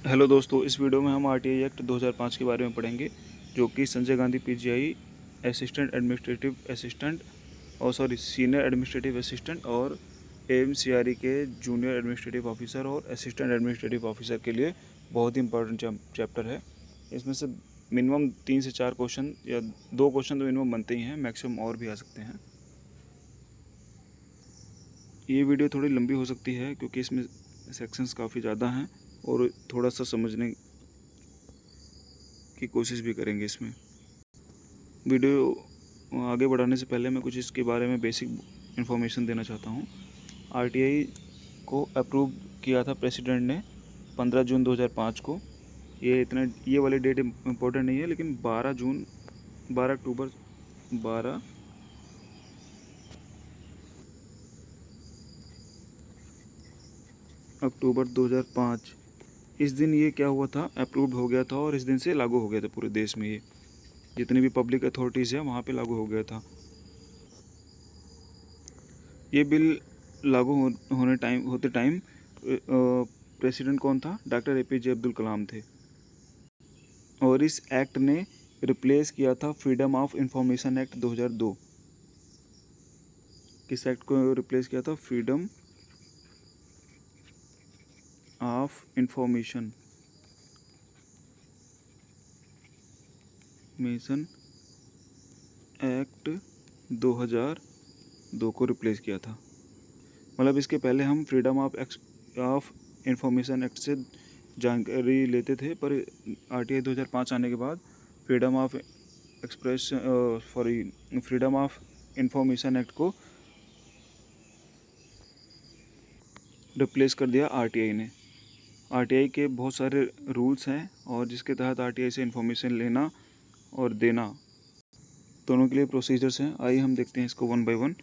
Hello दोस्तों, इस video में हम आरटीआई एक्ट 2005 के बारे में पढ़ेंगे, जो कि Sanjay Gandhi PGI assistant administrative assistant और सीनियर एडमिनिस्ट्रेटिव असिस्टेंट और एएमसीआरई के जूनियर एडमिनिस्ट्रेटिव ऑफिसर और असिस्टेंट एडमिनिस्ट्रेटिव ऑफिसर के लिए बहुत ही इंपॉर्टेंट चैप्टर है। इसमें से मिनिमम 3 से 4 क्वेश्चन या 2 क्वेश्चन तो मिनिमम बनते ही हैं, मैक्सिमम और भी आ सकते हैं। ये वीडियो थोड़ी लंबी हो सकती है क्योंकि इसमें सेक्शंस काफ़ी ज़्यादा हैं और थोड़ा सा समझने की कोशिश भी करेंगे इसमें। वीडियो आगे बढ़ाने से पहले मैं कुछ इसके बारे में बेसिक इन्फॉर्मेशन देना चाहता हूँ। आरटीआई को अप्रूव किया था प्रेसिडेंट ने 15 जून 2005 को। ये वाली डेट इम्पोर्टेंट नहीं है, लेकिन 12 अक्टूबर 2005 इस दिन ये क्या हुआ था, अप्रूव्ड हो गया था और इस दिन से लागू हो गया था पूरे देश में। ये जितनी भी पब्लिक अथॉरिटीज़ है वहाँ पे लागू हो गया था। ये बिल लागू होते टाइम प्रेसिडेंट कौन था? डॉक्टर एपीजे अब्दुल कलाम थे। और इस एक्ट ने रिप्लेस किया था फ्रीडम ऑफ इंफॉर्मेशन एक्ट 2002। किस एक्ट को रिप्लेस किया था? फ्रीडम ऑफ इंफॉर्मेशन एक्ट 2002 को रिप्लेस किया था। मतलब इसके पहले हम फ्रीडम ऑफ इंफॉर्मेशन एक्ट से जानकारी लेते थे, पर आरटीआई 2005 आने के बाद freedom of freedom of information act को रिप्लेस कर दिया आरटीआई ने। आरटीआई के बहुत सारे रूल्स हैं और जिसके तहत आरटीआई से इंफॉर्मेशन लेना और देना दोनों के लिए प्रोसीजर्स हैं। आइए हम देखते हैं इसको वन बाय वन।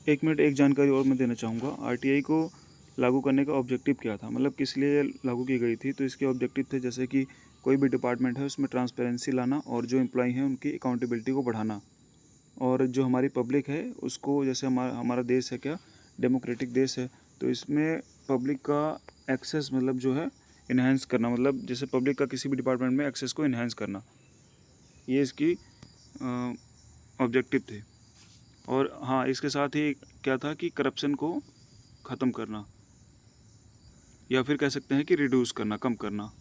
एक मिनट, एक जानकारी और मैं देना चाहूँगा। आरटीआई को लागू करने का ऑब्जेक्टिव क्या था, मतलब किस लिए लागू की गई थी? तो इसके ऑब्जेक्टिव थे जैसे कि कोई भी डिपार्टमेंट है उसमें ट्रांसपेरेंसी लाना और जो एम्प्लॉई हैं उनकी अकाउंटेबिलिटी को बढ़ाना, और जो हमारी पब्लिक है उसको, जैसे हमारा देश है क्या, डेमोक्रेटिक देश है, तो इसमें पब्लिक का एक्सेस मतलब जो है इन्हेंस करना, मतलब जैसे पब्लिक का किसी भी डिपार्टमेंट में एक्सेस को इन्हेंस करना, ये इसकी ऑब्जेक्टिव थे। और हाँ, इसके साथ ही क्या था कि करप्शन को ख़त्म करना, या फिर कह सकते हैं कि रिड्यूस करना, कम करना।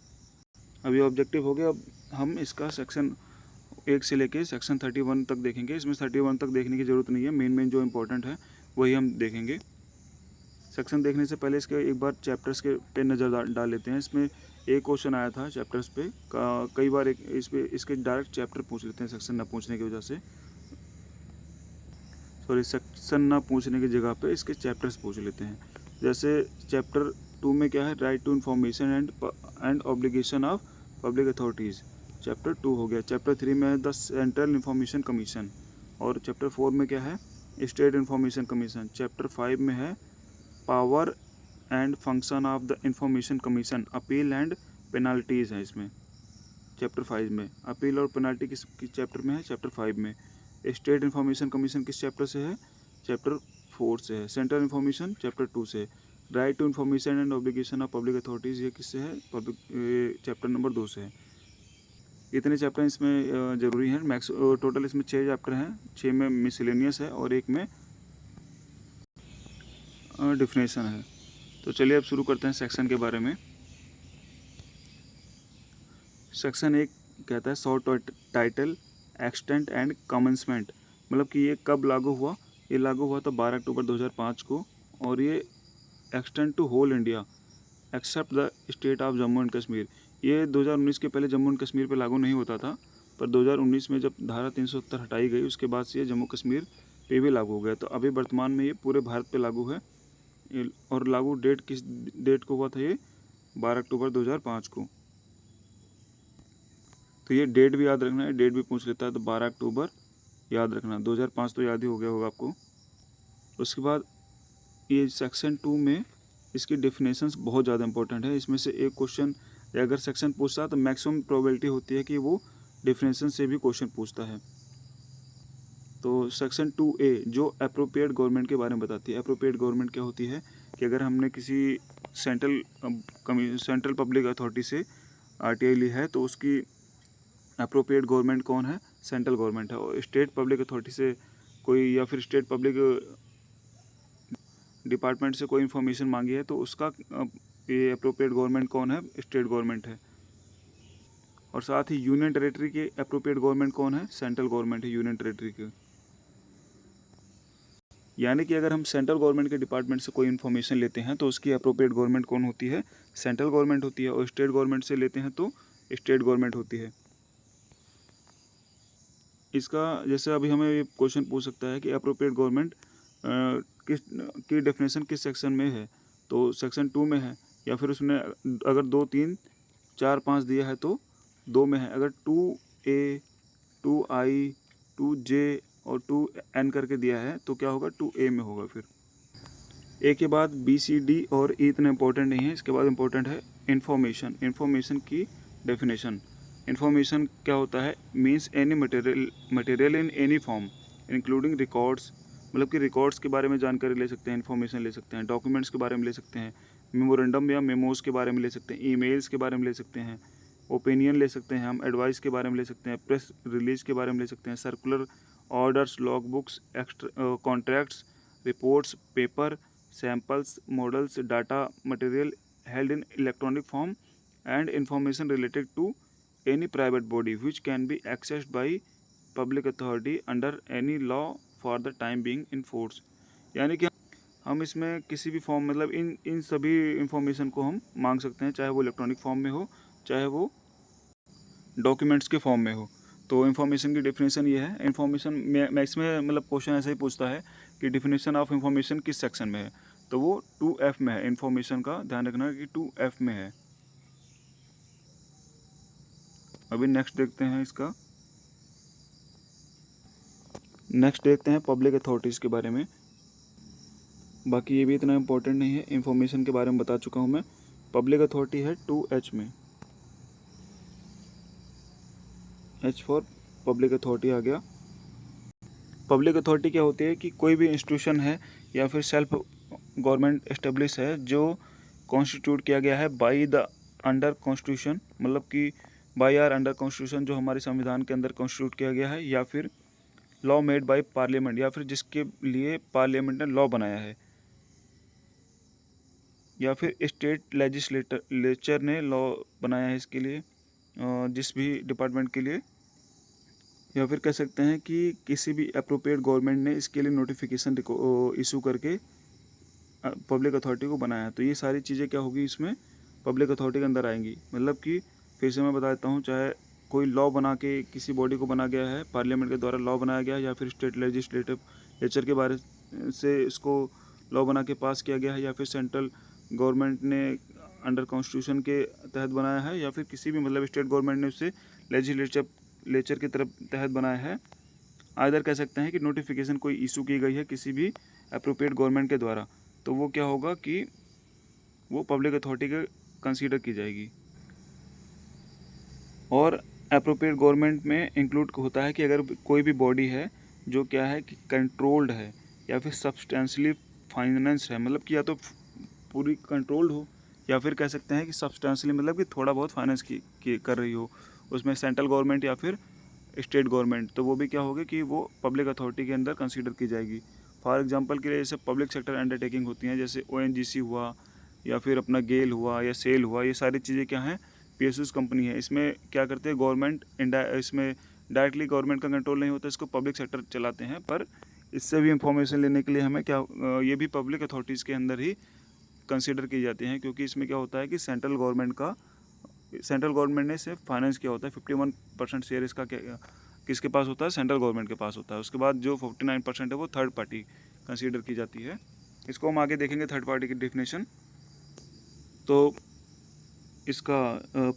अब ये ऑब्जेक्टिव हो गया। अब हम इसका सेक्शन 1 से लेके सेक्शन 31 तक देखेंगे। इसमें 31 तक देखने की ज़रूरत नहीं है, मेन जो इम्पोर्टेंट है वही हम देखेंगे। सेक्शन देखने से पहले इसके एक बार चैप्टर्स के पे नज़र डाल लेते हैं। इसमें एक क्वेश्चन आया था चैप्टर्स पे कई बार, इसके डायरेक्ट चैप्टर पूछ लेते हैं सेक्शन ना पूछने की वजह से, सेक्शन ना पूछने की जगह पे इसके चैप्टर्स पूछ लेते हैं। जैसे चैप्टर 2 में क्या है? Right to information and obligation of public authorities, chapter 2 हो गया। चैप्टर 3 में है द सेंट्रल इंफॉर्मेशन कमीशन, और चैप्टर 4 में क्या है? State information commission. चैप्टर 5 में है power and function of the information commission, appeal and penalties है इसमें। चैप्टर 5 में अपील और पेनाल्टी किस चैप्टर में है? चैप्टर 5 में। स्टेट इंफॉर्मेशन कमीशन किस चैप्टर से है? चैप्टर 4 से है। सेंट्रल इंफॉर्मेशन चैप्टर 2 से। Right to information and obligation of public authorities, ये किससे है? चैप्टर नंबर 2 से है। इतने चैप्टर इसमें ज़रूरी हैं। मैक्स टोटल इसमें 6 चैप्टर हैं, 6 में मिसलेनियस है और 1 में डिफिनेशन है। तो चलिए अब शुरू करते हैं सेक्शन के बारे में। सेक्शन 1 कहता है short title, extent and commencement, मतलब कि ये कब लागू हुआ? ये लागू हुआ था 12 अक्टूबर 2005 को, और ये extend to whole India except the state of Jammu and Kashmir. ये 2019 के पहले जम्मू एंड कश्मीर पे लागू नहीं होता था, पर 2019 में जब धारा 370 हटाई गई उसके बाद से ये जम्मू कश्मीर पे भी लागू हो गया। तो अभी वर्तमान में ये पूरे भारत पे लागू है। और लागू डेट किस डेट को हुआ था? ये 12 अक्टूबर 2005 को। तो ये डेट भी याद रखना है, डेट भी पूछ लेता है, तो 12 अक्टूबर याद रखना। 2005 तो याद ही हो गया होगा आपको। उसके बाद ये सेक्शन 2 में इसकी डेफिनेशंस बहुत ज़्यादा इंपॉर्टेंट है। इसमें से एक क्वेश्चन अगर सेक्शन पूछता है तो मैक्सिमम प्रोबेबिलिटी होती है कि वो डेफिनेशन से भी क्वेश्चन पूछता है। तो सेक्शन 2A जो अप्रोप्रिएट गवर्नमेंट के बारे में बताती है। अप्रोप्रिएट गवर्नमेंट क्या होती है कि अगर हमने किसी सेंट्रल पब्लिक अथॉरिटी से RTI ली है तो उसकी अप्रोप्रिएट गवर्नमेंट कौन है? सेंट्रल गवर्नमेंट है। और स्टेट पब्लिक अथॉरिटी से कोई या फिर स्टेट पब्लिक डिपार्टमेंट से कोई इन्फॉर्मेशन मांगी है तो उसका ये अप्रोप्रिएट गवर्नमेंट कौन है? स्टेट गवर्नमेंट है। और साथ ही यूनियन टेरेटरी के अप्रोप्रिएट गवर्नमेंट कौन है? सेंट्रल गवर्नमेंट है यूनियन टेरेटरी के। यानी कि अगर हम सेंट्रल गवर्नमेंट के डिपार्टमेंट से कोई इन्फॉर्मेशन लेते हैं तो उसकी अप्रोप्रिएट गवर्नमेंट कौन होती है? सेंट्रल गवर्नमेंट होती है। और स्टेट गवर्नमेंट से लेते हैं तो स्टेट गवर्नमेंट होती है। इसका जैसे अभी हमें ये क्वेश्चन पूछ सकता है कि अप्रोप्रिएट गवर्नमेंट किस की डेफिनेशन किस सेक्शन में है? तो सेक्शन 2 में है, या फिर उसने अगर 2, 3, 4, 5 दिया है तो 2 में है। अगर 2A, 2I, 2J और 2N करके दिया है तो क्या होगा? 2A में होगा। फिर ए के बाद B, C, D और E इतना इंपॉर्टेंट नहीं है। इसके बाद इंपॉर्टेंट है इंफॉर्मेशन। इंफॉर्मेशन की डेफिनेशन। इंफॉर्मेशन क्या होता है? Means any material in any form including records, मतलब कि रिकॉर्ड्स के बारे में जानकारी ले सकते हैं, इन्फॉर्मेशन ले सकते हैं, डॉक्यूमेंट्स के बारे में ले सकते हैं, मेमोरेंडम या मेमोज के बारे में ले सकते हैं, ईमेल्स के बारे में ले सकते हैं, ओपिनियन ले सकते हैं, हम एडवाइस के बारे में ले सकते हैं, प्रेस रिलीज के बारे में ले सकते हैं, circular, orders, log books, extra contracts, reports, paper, samples, models, data material held in electronic form and information related to any private body which can be accessed by public authority under any law for the time being in force। यानी कि हम इसमें किसी भी form, मतलब इन सभी information को हम मांग सकते हैं, चाहे वो इलेक्ट्रॉनिक फॉर्म में हो, चाहे वो डॉक्यूमेंट्स के फॉर्म में हो। तो इन्फॉर्मेशन की डेफिनेशन ये है। इन्फॉर्मेशन मैं इसमें मतलब क्वेश्चन ऐसे ही पूछता है कि डेफिनेशन ऑफ इन्फॉर्मेशन किस सेक्शन में है? तो वो 2F में है। इन्फॉर्मेशन का ध्यान रखना कि 2F में है। अभी नेक्स्ट देखते हैं इसका। नेक्स्ट देखते हैं पब्लिक अथॉरिटीज़ के बारे में। बाकी ये भी इतना इम्पोर्टेंट नहीं है, इन्फॉर्मेशन के बारे में बता चुका हूँ मैं। पब्लिक अथॉरिटी है 2H में। H फॉर पब्लिक अथॉरिटी आ गया। पब्लिक अथॉरिटी क्या होती है कि कोई भी इंस्टीट्यूशन है या फिर सेल्फ गवर्नमेंट एस्टेब्लिश है जो कॉन्स्टिट्यूट किया गया है बाई द अंडर कॉन्स्टिट्यूशन, मतलब कि बाई आर अंडर कॉन्स्टिट्यूशन, जो हमारे संविधान के अंदर कॉन्स्टिट्यूट किया गया है, या फिर लॉ मेड बाई पार्लियामेंट, या फिर जिसके लिए पार्लियामेंट ने लॉ बनाया है, या फिर स्टेट लेजिस्लेचर ने लॉ बनाया है इसके लिए, जिस भी डिपार्टमेंट के लिए, या फिर कह सकते हैं कि किसी भी अप्रोप्रिएट गवर्नमेंट ने इसके लिए नोटिफिकेशन इशू करके पब्लिक अथॉरिटी को बनाया है। तो ये सारी चीज़ें क्या होगी इसमें पब्लिक अथॉरिटी के अंदर आएंगी। मतलब कि फिर से मैं बता देता हूँ, चाहे कोई लॉ बना के किसी बॉडी को बना गया है, पार्लियामेंट के द्वारा लॉ बनाया गया है, या फिर स्टेट लेजिस्लेचर के बारे से इसको लॉ बना के पास किया गया है, या फिर सेंट्रल गवर्नमेंट ने अंडर कॉन्स्टिट्यूशन के तहत बनाया है, या फिर किसी भी मतलब स्टेट गवर्नमेंट ने उससे लेजिस्लेचर की तरफ तहत बनाया है। आइदर कह सकते हैं कि नोटिफिकेशन कोई इशू की गई है किसी भी अप्रोप्रिएट गवर्नमेंट के द्वारा, तो वो क्या होगा कि वो पब्लिक अथॉरिटी के कंसीडर की जाएगी। और अप्रोप्रिएट गवर्नमेंट में इंक्लूड होता है कि अगर कोई भी बॉडी है जो क्या है कि कंट्रोल्ड है या फिर सब्सटेंशियली फाइनेंस्ड है, मतलब कि या तो पूरी कंट्रोल्ड हो, या फिर कह सकते हैं कि सब्सटेंशियली मतलब कि थोड़ा बहुत फाइनेंस की कर रही हो, उसमें सेंट्रल गवर्नमेंट या फिर स्टेट गवर्नमेंट, तो वो भी क्या होगी कि वो पब्लिक अथॉरिटी के अंदर कंसीडर की जाएगी। फॉर एग्जांपल के लिए जैसे पब्लिक सेक्टर अंडरटेकिंग होती हैं, जैसे ONGC हुआ, या फिर अपना गेल हुआ, या सेल हुआ, ये सारी चीज़ें क्या हैं? PSUs कंपनी है। इसमें क्या करते हैं गवर्नमेंट इसमें डायरेक्टली गवर्नमेंट का कंट्रोल नहीं होता, इसको पब्लिक सेक्टर चलाते हैं। पर इससे भी इंफॉर्मेशन लेने के लिए हमें क्या ये भी पब्लिक अथॉरिटीज़ के अंदर ही कंसीडर की जाती हैं, क्योंकि इसमें क्या होता है कि सेंट्रल गवर्नमेंट ने सिर्फ फाइनेंस किया होता है। 51% शेयर इसका किसके पास होता है? सेंट्रल गवर्नमेंट के पास होता है। उसके बाद जो 49% है वो थर्ड पार्टी कंसीडर की जाती है। इसको हम आगे देखेंगे थर्ड पार्टी की डेफिनेशन। तो इसका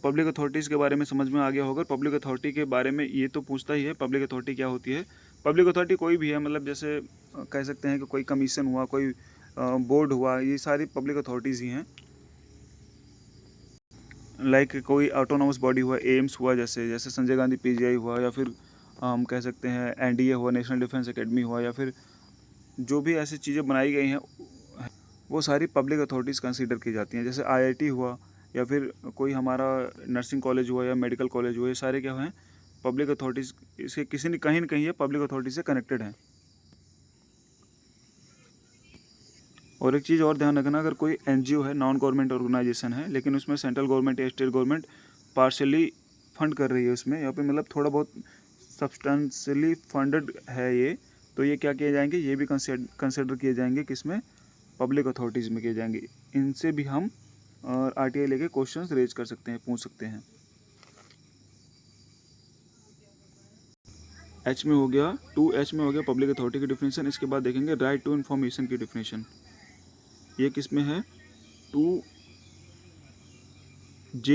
पब्लिक अथॉरिटीज़ के बारे में समझ में आ गया होगा। पब्लिक अथॉरिटी के बारे में ये तो पूछता ही है, पब्लिक अथॉरिटी क्या होती है। पब्लिक अथॉरिटी कोई भी है, मतलब जैसे कह सकते हैं कि कोई कमीशन हुआ, कोई बोर्ड हुआ, ये सारी पब्लिक अथॉरिटीज़ ही हैं। लाइक कोई ऑटोनोमस बॉडी हुआ, एम्स हुआ, जैसे संजय गांधी PGI हुआ, या फिर हम कह सकते हैं NDA हुआ, नेशनल डिफेंस एकेडमी हुआ, या फिर जो भी ऐसी चीज़ें बनाई गई हैं वो सारी पब्लिक अथॉरिटीज़ कंसीडर की जाती हैं। जैसे IIT हुआ, या फिर कोई हमारा नर्सिंग कॉलेज हुआ या मेडिकल कॉलेज हुआ, ये सारे क्या हैं, पब्लिक अथॉरिटीज़, इसके किसी न कहीं ये पब्लिक अथॉरिटी से कनेक्टेड हैं। और एक चीज़ और ध्यान रखना, अगर कोई एनजीओ है, नॉन गवर्नमेंट ऑर्गेनाइजेशन है, लेकिन उसमें सेंट्रल गवर्नमेंट या स्टेट गवर्नमेंट पार्शियली फंड कर रही है उसमें, या फिर मतलब थोड़ा बहुत सब्सटेंशियली फंडेड है ये, तो ये क्या किए जाएंगे, ये भी कंसिडर किए जाएंगे किसमें, पब्लिक अथॉरिटीज़ में किए जाएंगे। इनसे भी हम आरटीआई लेके क्वेश्चंस रेज कर सकते हैं, पूछ सकते हैं। एच में हो गया, 2H में हो गया पब्लिक अथॉरिटी की डिफिनेशन। इसके बाद देखेंगे राइट टू इन्फॉर्मेशन की डिफिनेशन। ये किस में है, 2J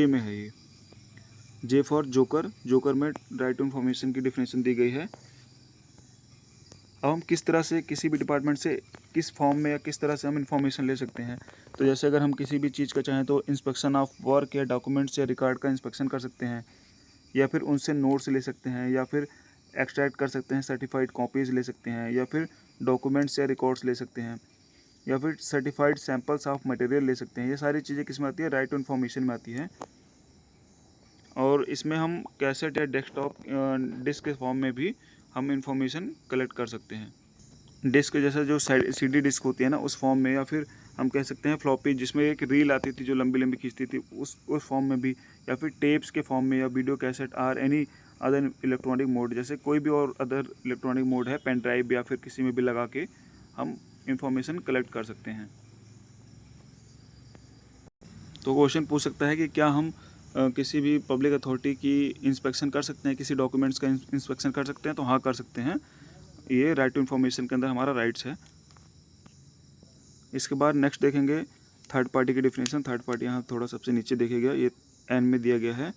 में है। ये J फॉर जोकर, जोकर में राइट टू इन्फॉर्मेशन की डिफिनेशन दी गई है। अब हम किस तरह से किसी भी डिपार्टमेंट से किस फॉर्म में या किस तरह से हम इन्फॉर्मेशन ले सकते हैं। तो जैसे अगर हम किसी भी चीज़ का चाहें तो इंस्पेक्शन ऑफ वर्क या डॉक्यूमेंट्स या रिकॉर्ड का इंस्पेक्शन कर सकते हैं, या फिर उनसे नोट्स ले सकते हैं, या फिर एक्सट्रैक्ट कर सकते हैं, सर्टिफाइड कॉपीज़ ले सकते हैं, या फिर डॉक्यूमेंट्स या रिकॉर्ड्स ले सकते हैं, या फिर सर्टिफाइड सैंपल्स ऑफ मटेरियल ले सकते हैं। ये सारी चीज़ें किस में आती है, राइट टू इन्फॉर्मेशन में आती है। और इसमें हम कैसेट या डेस्कटॉप डिस्क के फॉर्म में भी हम इंफॉर्मेशन कलेक्ट कर सकते हैं। डिस्क जैसा जो सीडी डिस्क होती है ना, उस फॉर्म में, या फिर हम कह सकते हैं फ्लॉपी, जिसमें एक रील आती थी जो लंबी लंबी खींचती थी, उस फॉर्म में भी, या फिर टेप्स के फॉर्म में, या video cassette or any other electronic mode, जैसे कोई भी और अदर इलेक्ट्रॉनिक मोड है, पेन ड्राइव या फिर किसी में भी लगा के हम इंफॉर्मेशन कलेक्ट कर सकते हैं। तो क्वेश्चन पूछ सकता है कि क्या हम किसी भी पब्लिक अथॉरिटी की इंस्पेक्शन कर सकते हैं, किसी डॉक्यूमेंट्स का इंस्पेक्शन कर सकते हैं, तो हाँ कर सकते हैं। ये राइट टू इन्फॉर्मेशन के अंदर हमारा राइट्स है। इसके बाद नेक्स्ट देखेंगे थर्ड पार्टी की डिफिनेशन। थर्ड पार्टी यहाँ थोड़ा सबसे नीचे देखेगा, ये एन में दिया गया है,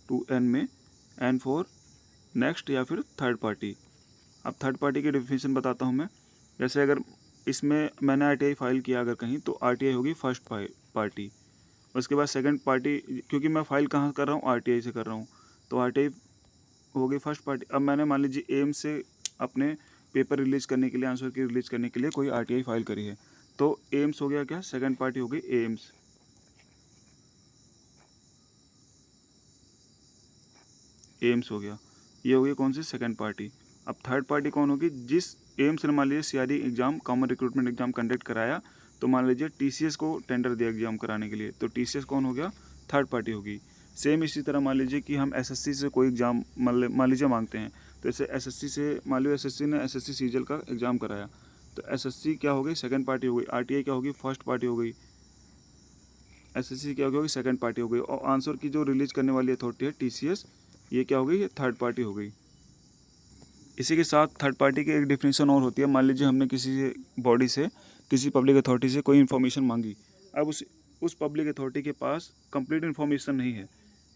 2N में, एन फॉर नेक्स्ट या फिर थर्ड पार्टी। अब थर्ड पार्टी की डिफिनेशन बताता हूँ मैं। जैसे अगर इसमें मैंने आरटीआई फाइल किया अगर कहीं, तो आरटीआई होगी फर्स्ट पार्टी। उसके बाद सेकंड पार्टी, क्योंकि मैं फाइल कहाँ कर रहा हूँ, आरटीआई से कर रहा हूँ, तो आरटीआई हो गई फर्स्ट पार्टी। अब मैंने मान लीजिए एम्स से अपने पेपर रिलीज करने के लिए, आंसर की रिलीज करने के लिए कोई आरटीआई फाइल करी है, तो एम्स हो गया क्या, सेकंड पार्टी हो गई एम्स। एम्स हो गया, ये हो गई कौन सी, सेकंड पार्टी। अब थर्ड पार्टी कौन होगी, जिस एम्स ने मान लीजिए CRE exam, common recruitment exam conduct कराया, तो मान लीजिए टीसीएस को टेंडर दिया एग्जाम कराने के लिए, तो टीसीएस कौन हो गया, थर्ड पार्टी होगी। सेम इसी तरह मान लीजिए कि हम एसएससी से कोई एग्जाम मान लीजिए मांगते हैं, तो ऐसे एसएससी से मान लीजिए एसएससी ने एसएससी सीजीएल का एग्जाम कराया, तो एसएससी क्या हो गई, सेकंड पार्टी हो गई। आरटीआई क्या होगी, फर्स्ट पार्टी हो गई। एसएससी क्या होगी, सेकंड पार्टी हो गई। और आंसर की जो रिलीज करने वाली अथॉरिटी है टीसीएस, ये क्या हो गई, ये थर्ड पार्टी हो गई। इसी के साथ थर्ड पार्टी की एक डिफिनेशन और होती है। मान लीजिए हमने किसी बॉडी से, किसी पब्लिक अथॉरिटी से कोई इन्फॉर्मेशन मांगी। अब उस पब्लिक अथॉरिटी के पास कंप्लीट इन्फॉर्मेशन नहीं है,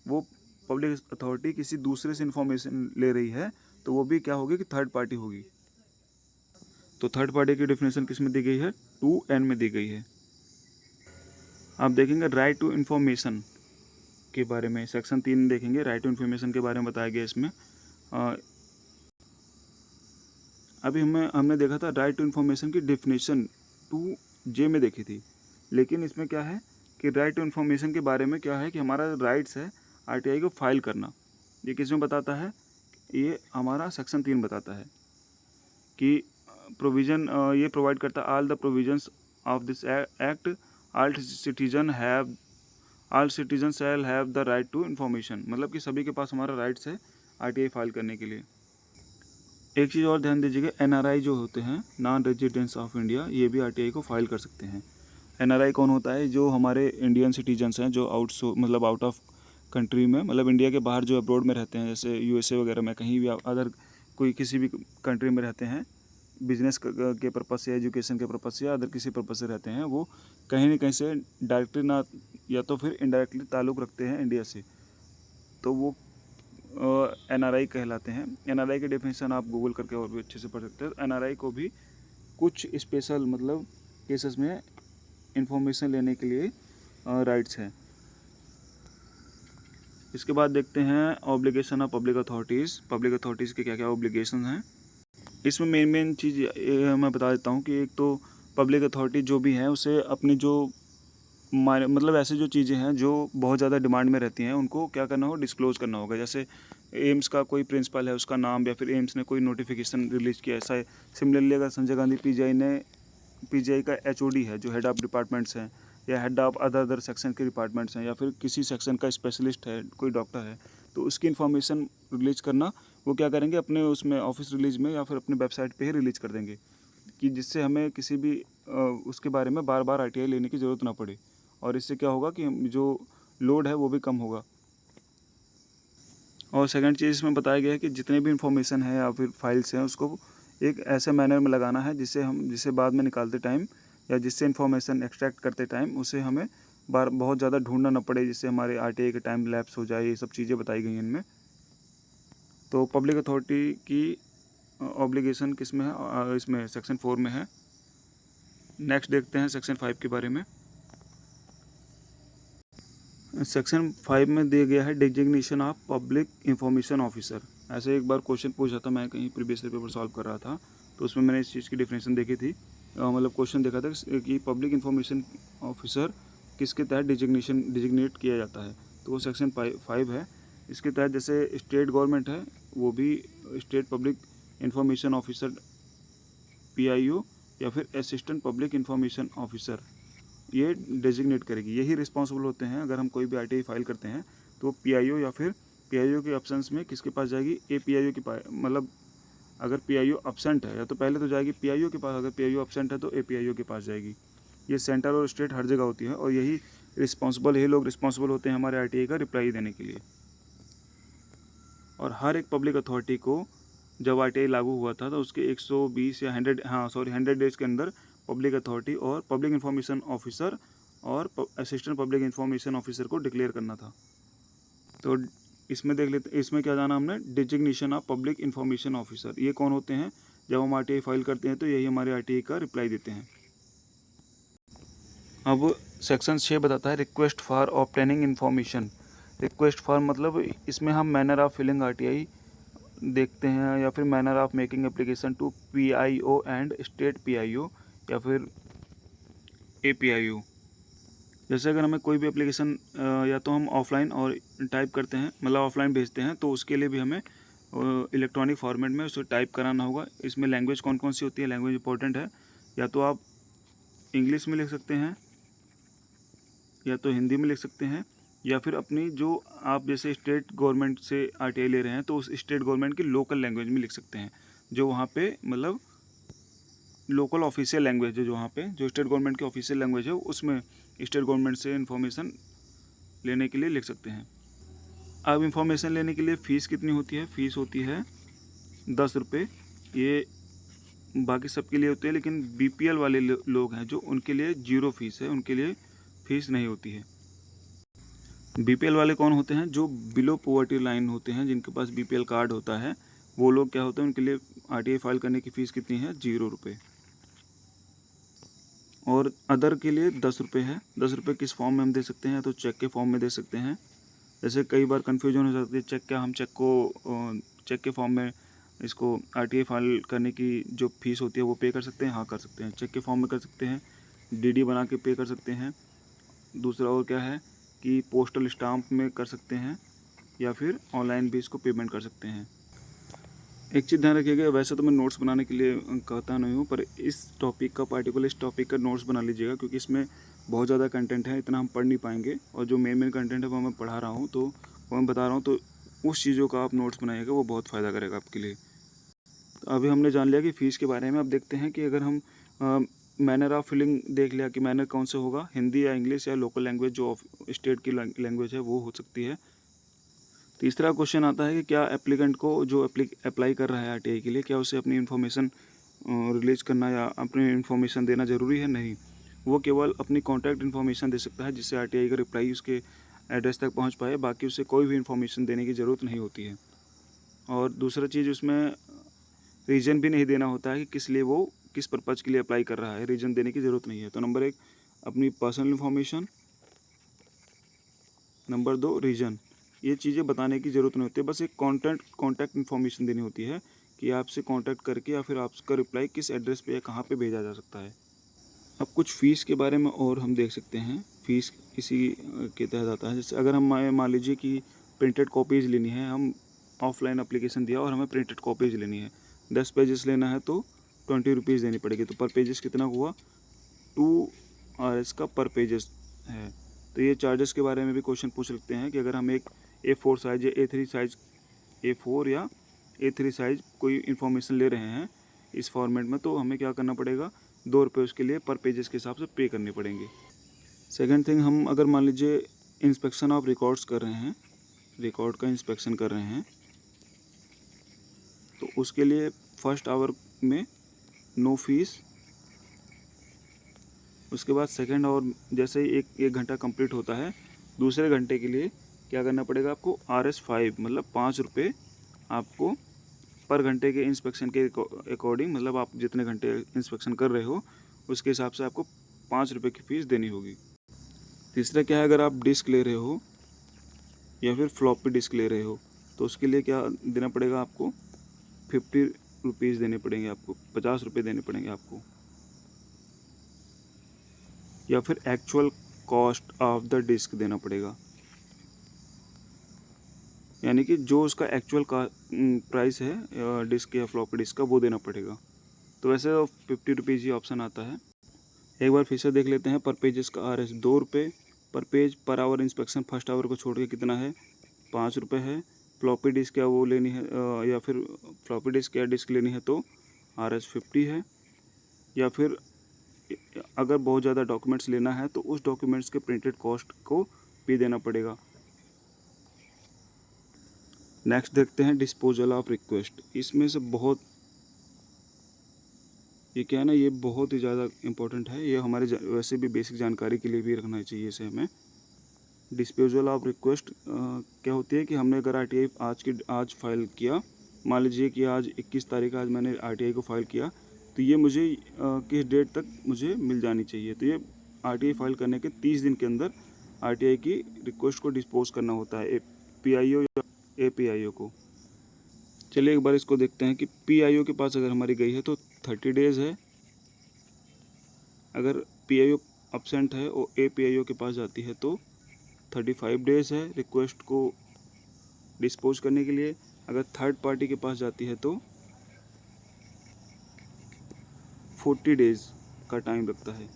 वो पब्लिक अथॉरिटी किसी दूसरे से इन्फॉर्मेशन ले रही है, तो वो भी क्या होगी कि थर्ड पार्टी होगी। तो थर्ड पार्टी की डिफिनेशन किस में दी गई है, 2N में दी गई है। आप देखेंगे राइट टू इन्फॉर्मेशन के बारे में, सेक्शन 3 देखेंगे, राइट टू इन्फॉर्मेशन के बारे में बताया गया इसमें। अभी हमने देखा था राइट टू इन्फॉर्मेशन की डिफिनेशन 2J में देखी थी, लेकिन इसमें क्या है कि राइट टू इन्फॉर्मेशन के बारे में क्या है कि हमारा राइट्स है आरटीआई को फाइल करना। ये किस में बताता है, ये हमारा सेक्शन 3 बताता है कि प्रोविज़न ये प्रोवाइड करता है, all the provisions of this act all citizen shall have the right to information, मतलब कि सभी के पास हमारा राइट्स है आरटीआई फाइल करने के लिए। एक चीज़ और ध्यान दीजिएगा, एनआरआई जो होते हैं, नॉन रेजिडेंट्स ऑफ इंडिया, ये भी आरटीआई को फाइल कर सकते हैं। एनआरआई कौन होता है, जो हमारे इंडियन सिटीजन्स हैं, जो मतलब आउट ऑफ कंट्री में, मतलब इंडिया के बाहर जो अब्रॉड में रहते हैं, जैसे यूएसए वगैरह में, कहीं भी अदर कोई किसी भी कंट्री में रहते हैं, बिजनेस के पर्पज़ से, एजुकेशन के पर्पज़ से या अदर किसी पर्पज़ से रहते हैं, वो कहीं न कहीं से डायरेक्टली ना या तो फिर इनडायरेक्टली ताल्लुक़ रखते हैं इंडिया से, तो वो एनआरआई कहलाते हैं। एनआरआई की डेफिनेशन आप गूगल करके और भी अच्छे से पढ़ सकते हैं। एनआरआई को भी कुछ स्पेशल मतलब केसेस में इंफॉर्मेशन लेने के लिए राइट्स हैं। इसके बाद देखते हैं obligation of public authorities. Public authorities के क्या क्या ऑब्लिगेशन हैं। इसमें मेन चीज़ मैं बता देता हूँ कि एक तो पब्लिक अथॉरिटी जो भी है, उसे अपनी जो मतलब ऐसे जो चीज़ें हैं जो बहुत ज़्यादा डिमांड में रहती हैं उनको क्या करना होगा, डिस्क्लोज़ करना होगा। जैसे एम्स का कोई प्रिंसिपल है, उसका नाम, या फिर एम्स ने कोई नोटिफिकेशन रिलीज़ किया ऐसा है। सिमिलरली अगर संजय गांधी पीजीआई का एचओडी है, जो हेड ऑफ़ डिपार्टमेंट्स हैं, या हेड ऑफ़ अदर सेक्शन के डिपार्टमेंट्स हैं, या फिर किसी सेक्शन का स्पेशलिस्ट है, कोई डॉक्टर है, तो उसकी इन्फॉर्मेशन रिलीज़ करना वो क्या करेंगे, अपने उसमें ऑफिस रिलीज़ में या फिर अपने वेबसाइट पे ही रिलीज़ कर देंगे, कि जिससे हमें किसी भी उसके बारे में बार बार आरटीआई लेने की ज़रूरत ना पड़े। और इससे क्या होगा कि जो लोड है वो भी कम होगा। और सेकंड चीज़ इसमें बताया गया है कि जितने भी इन्फॉर्मेशन है या फिर फाइल्स हैं उसको एक ऐसे मैनर में लगाना है जिससे बाद में निकालते टाइम या जिससे इन्फॉर्मेशन एक्सट्रैक्ट करते टाइम उसे हमें बहुत ज़्यादा ढूंढना ना पड़े, जिससे हमारे आरटीआई के टाइम लैप्स हो जाए। ये सब चीज़ें बताई गई हैं इनमें। तो पब्लिक अथॉरिटी की ऑब्लिगेशन किस में है, इसमें सेक्शन 4 में है। नेक्स्ट देखते हैं सेक्शन 5 के बारे में। सेक्शन 5 में दिया गया है designation of public information officer. ऐसे एक बार क्वेश्चन पूछा था, मैं कहीं प्रीवियस पेपर सॉल्व कर रहा था, तो उसमें मैंने इस चीज़ की डिफिनेशन देखी थी, मतलब क्वेश्चन देखा था कि पब्लिक इंफॉर्मेशन ऑफिसर किसके तहत डिजिग्नेट किया जाता है। तो वो सेक्शन 5 है। इसके तहत जैसे स्टेट गवर्नमेंट है, वो भी state public information officer PIO या फिर असिस्टेंट पब्लिक इंफॉर्मेशन ऑफिसर ये डेजिग्नेट करेगी। यही रिस्पॉन्सिबल होते हैं। अगर हम कोई भी आरटीआई फाइल करते हैं तो PIO या फिर PIO के ऑप्शंस में किसके पास जाएगी, APIO के पास। मतलब अगर PIO अब्सेंट है या तो पहले तो जाएगी PIO के पास, अगर PIO अब्सेंट है तो APIO के पास जाएगी। ये सेंटर और स्टेट हर जगह होती है, और यही लोग रिस्पॉन्सिबल होते हैं हमारे आरटीआई का रिप्लाई देने के लिए। और हर एक पब्लिक अथॉरिटी को जब आरटीआई लागू हुआ था तो उसके 120 या 100 डेज के अंदर पब्लिक अथॉरिटी और पब्लिक इंफॉर्मेशन ऑफिसर और असिस्टेंट पब्लिक इंफॉर्मेशन ऑफिसर को डिक्लेयर करना था। तो इसमें देख लेते, इसमें क्या जाना हमने, designation of public information officer. ये कौन होते हैं, जब हम आरटीआई फाइल करते हैं तो यही हमारे आरटीआई का रिप्लाई देते हैं। अब सेक्शन 6 बताता है request for obtaining information. Request for मतलब इसमें हम मैनर ऑफ फिलिंग आरटीआई देखते हैं, या फिर manner of making application to PIO and state PIO या फिर APIO। जैसे अगर हमें कोई भी एप्लीकेशन या तो हम ऑफलाइन और टाइप करते हैं, मतलब ऑफलाइन भेजते हैं, तो उसके लिए भी हमें इलेक्ट्रॉनिक फॉर्मेट में उसे टाइप कराना होगा। इसमें लैंग्वेज कौन कौन सी होती है, लैंग्वेज इंपॉर्टेंट है। या तो आप इंग्लिश में लिख सकते हैं, या तो हिंदी में लिख सकते हैं, या फिर अपनी जो आप जैसे स्टेट गवर्नमेंट से आरटीआई ले रहे हैं तो उस स्टेट गवर्नमेंट की लोकल लैंग्वेज में लिख सकते हैं, जो वहाँ पे मतलब लोकल ऑफिशियल लैंग्वेज है, जो वहाँ पे जो स्टेट गवर्नमेंट की ऑफिशियल लैंग्वेज है उसमें स्टेट गवर्नमेंट से इन्फॉर्मेशन लेने के लिए लिख सकते हैं। अब इन्फॉर्मेशन लेने के लिए फ़ीस कितनी होती है, फ़ीस होती है 10 रुपये। ये बाकी सबके लिए होती है, लेकिन BPL वाले लोग हैं जो उनके लिए 0 फीस है, उनके लिए फ़ीस नहीं होती है। BPL वाले कौन होते हैं, जो बिलो पॉवर्टी लाइन होते हैं, जिनके पास BPL कार्ड होता है, वो लोग क्या होते हैं, उनके लिए आरटीआई फाइल करने की फ़ीस कितनी है, 0 रुपये। और अदर के लिए 10 रुपये है। 10 रुपये किस फॉर्म में हम दे सकते हैं, तो चेक के फॉर्म में दे सकते हैं। जैसे कई बार कन्फ्यूजन हो जाती है, चेक क्या, हम चेक के फॉर्म में इसको आरटीआई फाइल करने की जो फीस होती है वो पे कर सकते हैं। हाँ, कर सकते हैं, चेक के फॉर्म में कर सकते हैं, DD बना के पे कर सकते हैं। दूसरा और क्या है कि पोस्टल स्टाम्प में कर सकते हैं, या फिर ऑनलाइन भी इसको पेमेंट कर सकते हैं। एक चीज़ ध्यान रखिएगा, वैसे तो मैं नोट्स बनाने के लिए कहता नहीं हूँ, पर इस टॉपिक का पार्टिकुलर इस टॉपिक का नोट्स बना लीजिएगा, क्योंकि इसमें बहुत ज़्यादा कंटेंट है, इतना हम पढ़ नहीं पाएंगे। और जो मेन कंटेंट है वो मैं पढ़ा रहा हूँ, तो वो मैं बता रहा हूँ, तो उस चीज़ों का आप नोट्स बनाइएगा, वो बहुत फ़ायदा करेगा आपके लिए। तो अभी हमने जान लिया कि फ़ीस के बारे में। अब देखते हैं कि अगर हम मैनर ऑफ फिलिंग देख लिया कि मैनर कौन से होगा, हिंदी या इंग्लिश या लोकल लैंग्वेज जो स्टेट की लैंग्वेज है वो हो सकती है। तीसरा क्वेश्चन आता है कि क्या एप्लीकेंट को जो अप्लाई कर रहा है आरटीआई के लिए, क्या उसे अपनी इन्फॉर्मेशन रिलीज करना या अपनी इन्फॉर्मेशन देना ज़रूरी है? नहीं, वो केवल अपनी कॉन्टैक्ट इन्फॉर्मेशन दे सकता है, जिससे आरटीआई का रिप्लाई उसके एड्रेस तक पहुंच पाए। बाकी उसे कोई भी इन्फॉर्मेशन देने की ज़रूरत नहीं होती है। और दूसरा चीज़, उसमें रीज़न भी नहीं देना होता है कि किस लिए वो किस पर्पज़ के लिए अप्लाई कर रहा है, रीज़न देने की ज़रूरत नहीं है। तो नंबर 1 अपनी पर्सनल इन्फॉर्मेशन, नंबर 2 रीज़न। ये चीज़ें बताने की ज़रूरत नहीं होती है, बस एक कॉन्टैक्ट इन्फॉर्मेशन देनी होती है कि आपसे कॉन्टैक्ट करके या फिर आपका रिप्लाई किस एड्रेस पे या कहाँ पे भेजा जा सकता है। अब कुछ फ़ीस के बारे में और हम देख सकते हैं फ़ीस इसी के तहत आता है। जैसे अगर हम मान लीजिए कि प्रिंटेड कॉपीज़ लेनी है, हम ऑफलाइन एप्लीकेशन दिया और हमें प्रिंटेड कॉपीज़ लेनी है, 10 पेजेस लेना है तो 20 रुपीज़ देनी पड़ेगी। तो पर पेजेस कितना हुआ, 2 RS का पर पेजेस है। तो ये चार्जेस के बारे में भी क्वेश्चन पूछ सकते हैं कि अगर हम एक A4 साइज़ या A3 साइज़, A4 या A3 साइज़ कोई इन्फॉर्मेशन ले रहे हैं इस फॉर्मेट में, तो हमें क्या करना पड़ेगा, 2 रुपये उसके लिए पर पेजेस के हिसाब से पे करने पड़ेंगे। सेकंड थिंग, हम अगर मान लीजिए इंस्पेक्शन ऑफ रिकॉर्ड्स कर रहे हैं, रिकॉर्ड का इंस्पेक्शन कर रहे हैं, तो उसके लिए फर्स्ट आवर में नो फीस। उसके बाद सेकंड आवर जैसे ही एक घंटा कंप्लीट होता है, दूसरे घंटे के लिए क्या करना पड़ेगा आपको, RS5 मतलब 5 रुपये आपको पर घंटे के इंस्पेक्शन के अकॉर्डिंग, मतलब आप जितने घंटे इंस्पेक्शन कर रहे हो उसके हिसाब से आपको 5 रुपये की फ़ीस देनी होगी। तीसरा क्या है, अगर आप डिस्क ले रहे हो या फिर फ्लॉपी डिस्क ले रहे हो तो उसके लिए क्या देना पड़ेगा आपको, 50 रुपीज़ देने पड़ेंगे आपको, 50 रुपये देने पड़ेंगे आपको। या फिर actual cost of the disc देना पड़ेगा, यानी कि जो उसका एक्चुअल का प्राइस है डिस्क या फ्लॉपी डिस्क का, वो देना पड़ेगा। तो वैसे 50 रुपीज़ ही ऑप्शन आता है। एक बार फिर से देख लेते हैं, पर पेजेस का RS 2 रुपये पर page, per hour inspection first hour को छोड़ के कितना है, 5 रुपये है। फ्लॉपी डिस्क या वो लेनी है या फिर फ्लॉपी डिस्क या डिस्क लेनी है तो RS 50 है। या फिर अगर बहुत ज़्यादा डॉक्यूमेंट्स लेना है तो उस डॉक्यूमेंट्स के प्रिंटेड कॉस्ट को भी देना पड़ेगा। नेक्स्ट देखते हैं डिस्पोजल ऑफ रिक्वेस्ट। इसमें से बहुत, ये क्या है ना, ये बहुत ही ज़्यादा इम्पोर्टेंट है, ये हमारे वैसे भी बेसिक जानकारी के लिए भी रखना चाहिए इसे हमें। डिस्पोजल ऑफ रिक्वेस्ट क्या होती है कि हमने अगर RTI आज फाइल किया, मान लीजिए कि आज 21 तारीख, आज मैंने RTI को फाइल किया, तो ये मुझे किस डेट तक मुझे मिल जानी चाहिए। तो ये RTI फाइल करने के 30 दिन के अंदर RTI की रिक्वेस्ट को डिस्पोज करना होता है, PIO या APIO को। चलिए एक बार इसको देखते हैं कि PIO के पास अगर हमारी गई है तो 30 डेज़ है, अगर PIO अपसेंट है और APIO के पास जाती है तो 35 डेज़ है रिक्वेस्ट को डिस्पोज करने के लिए। अगर थर्ड पार्टी के पास जाती है तो 40 डेज़ का टाइम लगता है।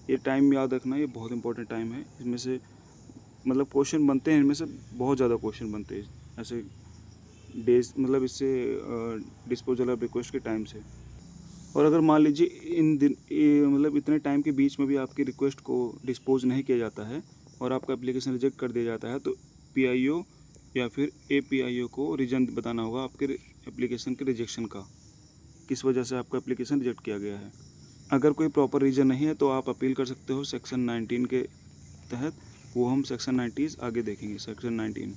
ये टाइम याद रखना, ये बहुत इंपॉर्टेंट टाइम है। इसमें से मतलब क्वेश्चन बनते हैं, इनमें से बहुत ज़्यादा क्वेश्चन बनते हैं ऐसे डेज, मतलब इससे डिस्पोजल ऑफ रिक्वेस्ट के टाइम से। और अगर मान लीजिए इन दिन मतलब इतने टाइम के बीच में भी आपकी रिक्वेस्ट को डिस्पोज नहीं किया जाता है और आपका एप्लीकेशन रिजेक्ट कर दिया जाता है, तो PIO या फिर APIO को रीज़न बताना होगा आपके एप्लीकेशन के रिजेक्शन का, किस वजह से आपका एप्लीकेशन रिजेक्ट किया गया है। अगर कोई प्रॉपर रीज़न नहीं है तो आप अपील कर सकते हो सेक्शन 19 के तहत, वो हम सेक्शन 19 आगे देखेंगे। सेक्शन 19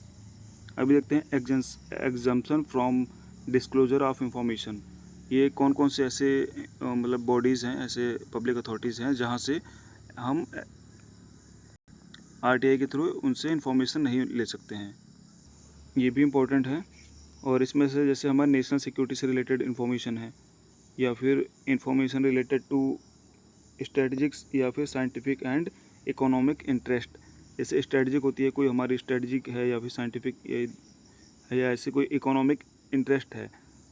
अभी देखते हैं, exemption from disclosure of information. ये कौन कौन से ऐसे मतलब बॉडीज़ हैं, ऐसे पब्लिक अथॉरिटीज़ हैं जहाँ से हम RTI के थ्रू उनसे इंफॉर्मेशन नहीं ले सकते हैं, ये भी इम्पोर्टेंट है। और इसमें से जैसे हमारे नेशनल सिक्योरिटी से रिलेटेड इन्फॉर्मेशन है, या फिर इंफॉर्मेशन रिलेटेड टू स्ट्रेटजिक्स या फिर साइंटिफिक एंड इकोनॉमिक इंटरेस्ट। जैसे स्ट्रेटजिक होती है, कोई हमारी स्ट्रेटजिक है या फिर साइंटिफिक है या ऐसे कोई इकोनॉमिक इंटरेस्ट है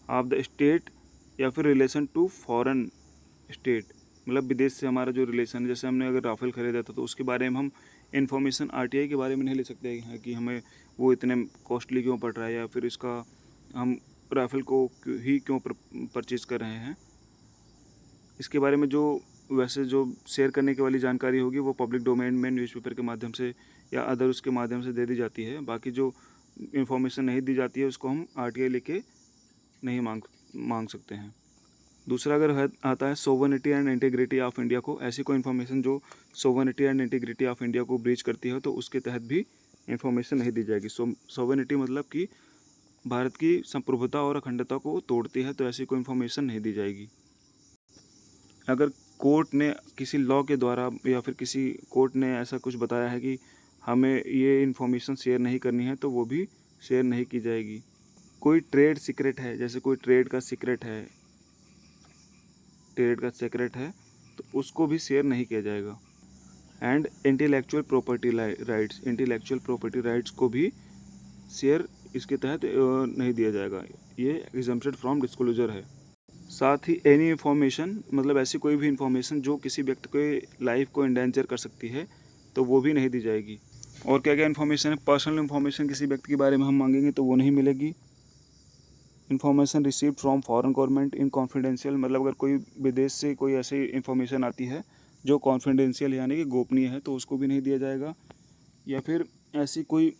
ऑफ द स्टेट, या फिर रिलेशन टू फॉरेन स्टेट, मतलब विदेश से हमारा जो रिलेशन है। जैसे हमने अगर राफेल ख़रीदा था तो उसके बारे में हम इंफॉर्मेशन RTI के बारे में नहीं ले सकते हैं कि हमें वो इतने कॉस्टली क्यों पड़ रहा है, या फिर इसका हम राफेल को क्यों परचेज़ कर रहे हैं। इसके बारे में जो वैसे जो शेयर करने की वाली जानकारी होगी वो पब्लिक डोमेन में न्यूज़पेपर के माध्यम से या अदर उसके माध्यम से दे दी जाती है। बाकी जो इन्फॉर्मेशन नहीं दी जाती है उसको हम RTI लेके नहीं मांग सकते हैं। दूसरा अगर आता है sovereignty and integrity of India को, ऐसी कोई इन्फॉर्मेशन जो sovereignty and integrity of India को ब्रीच करती है तो उसके तहत भी इन्फॉर्मेशन नहीं दी जाएगी। सोवरेनिटी मतलब कि भारत की संप्रभुता और अखंडता को तोड़ती है, तो ऐसी कोई इन्फॉर्मेशन नहीं दी जाएगी। अगर कोर्ट ने किसी लॉ के द्वारा या फिर किसी कोर्ट ने ऐसा कुछ बताया है कि हमें ये इन्फॉर्मेशन शेयर नहीं करनी है, तो वो भी शेयर नहीं की जाएगी। कोई ट्रेड सीक्रेट है, जैसे कोई ट्रेड का सीक्रेट है तो उसको भी शेयर नहीं किया जाएगा। And intellectual property rights, intellectual property rights को भी शेयर इसके तहत नहीं दिया जाएगा। ये एग्जम्प्टेड फ्रॉम डिस्क्लोजर है। साथ ही एनी इन्फॉर्मेशन, मतलब ऐसी कोई भी इन्फॉर्मेशन जो किसी व्यक्ति के लाइफ को इंडेंजर कर सकती है, तो वो भी नहीं दी जाएगी। और क्या क्या इन्फॉर्मेशन है? पर्सनल इन्फॉर्मेशन किसी व्यक्ति के बारे में हम मांगेंगे तो वो नहीं मिलेगी। Information received from foreign government in confidential, मतलब अगर कोई विदेश से कोई ऐसी इन्फॉर्मेशन आती है जो कॉन्फिडेंशियल यानी कि गोपनीय है, तो उसको भी नहीं दिया जाएगा। या फिर ऐसी कोई